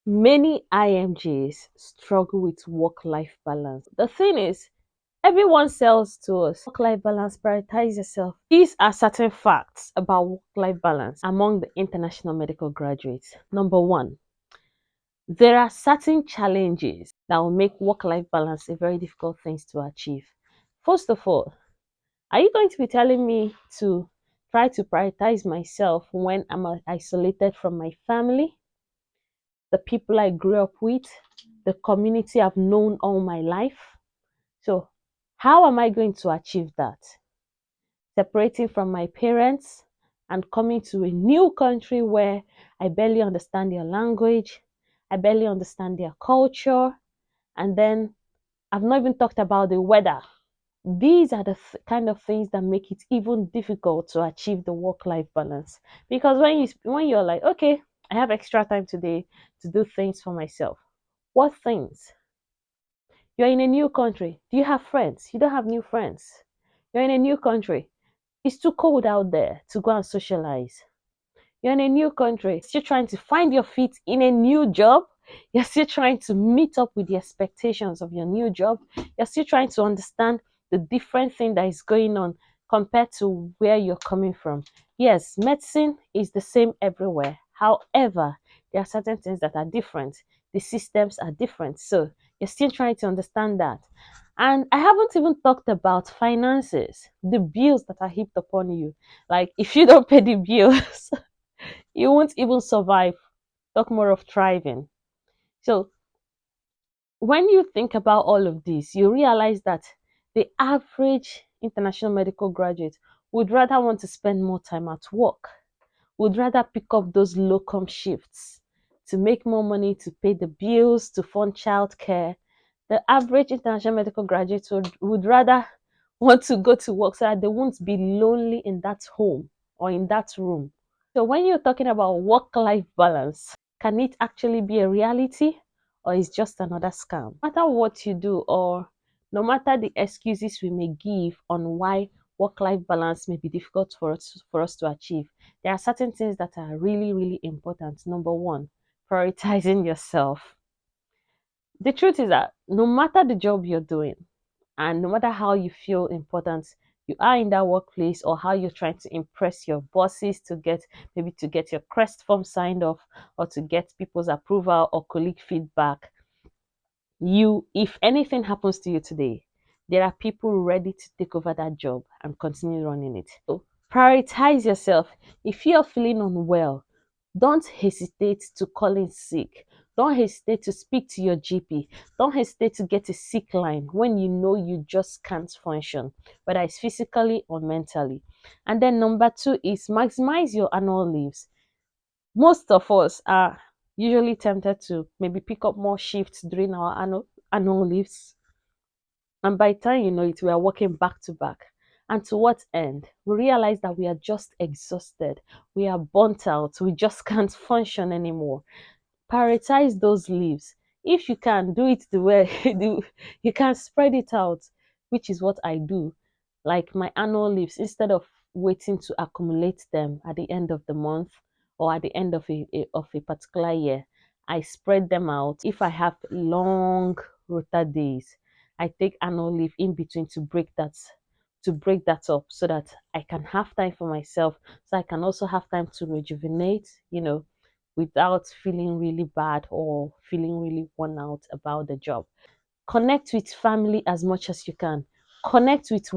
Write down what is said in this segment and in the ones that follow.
Many IMGs struggle with work life balance. The thing is, everyone sells to us work life balance, prioritize yourself. These are certain facts about work life balance among the international medical graduates. Number one, there are certain challenges that will make work life balance a very difficult thing to achieve. First of all, are you going to be telling me to try to prioritize myself when I'm isolated from my family, the people I grew up with, the community I've known all my life? So, how am I going to achieve that? Separating from my parents and coming to a new country where I barely understand their language, I barely understand their culture, and then I've not even talked about the weather. These are the kind of things that make it even difficult to achieve the work-life balance. Because when you're like, okay, I have extra time today to do things for myself. What things? You're in a new country. Do you have friends? You don't have new friends. You're in a new country. It's too cold out there to go and socialize. You're in a new country, still trying to find your feet in a new job. You're still trying to meet up with the expectations of your new job. You're still trying to understand the different thing that is going on compared to where you're coming from. Yes, medicine is the same everywhere. However, there are certain things that are different. The systems are different. So you're still trying to understand that. And I haven't even talked about finances, the bills that are heaped upon you. Like if you don't pay the bills, you won't even survive. Talk more of thriving. So when you think about all of this, you realize that the average international medical graduate would rather want to spend more time at work, would rather pick up those locum shifts to make more money to pay the bills, to fund childcare. The average international medical graduate would rather want to go to work so that they won't be lonely in that home or in that room. So when you're talking about work-life balance, can it actually be a reality or is just another scam? No matter what you do or no matter the excuses we may give on why work-life balance may be difficult for us to achieve, there are certain things that are really, really important. Number one, prioritizing yourself. The truth is that no matter the job you're doing, and no matter how you feel important you are in that workplace or how you're trying to impress your bosses to get maybe to get your crest form signed off or to get people's approval or colleague feedback, you if anything happens to you today, there are people ready to take over that job and continue running it. So prioritize yourself. If you're feeling unwell, don't hesitate to call in sick. Don't hesitate to speak to your GP. Don't hesitate to get a sick line when you know you just can't function, whether it's physically or mentally. And then number two is maximize your annual leaves. Most of us are usually tempted to maybe pick up more shifts during our annual leaves. And by the time you know it, we are working back to back. And to what end? We realize that we are just exhausted. We are burnt out. We just can't function anymore. Prioritize those leaves. If you can do it the way you can spread it out, which is what I do. Like my annual leaves, instead of waiting to accumulate them at the end of the month or at the end of a particular year, I spread them out. If I have long rota days, I take annual leave in between to break that up so that I can have time for myself, so I can also have time to rejuvenate, without feeling really bad or feeling really worn out about the job. Connect with family as much as you can. Connect with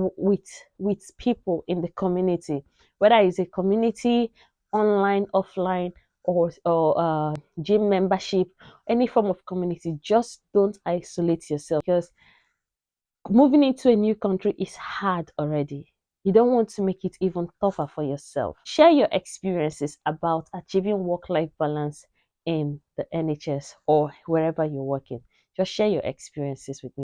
people in the community, whether it's a community online, offline, or gym membership, any form of community. Just don't isolate yourself because moving into a new country is hard already. You don't want to make it even tougher for yourself. Share your experiences about achieving work life balance in the NHS or wherever you're working. Just share your experiences with me.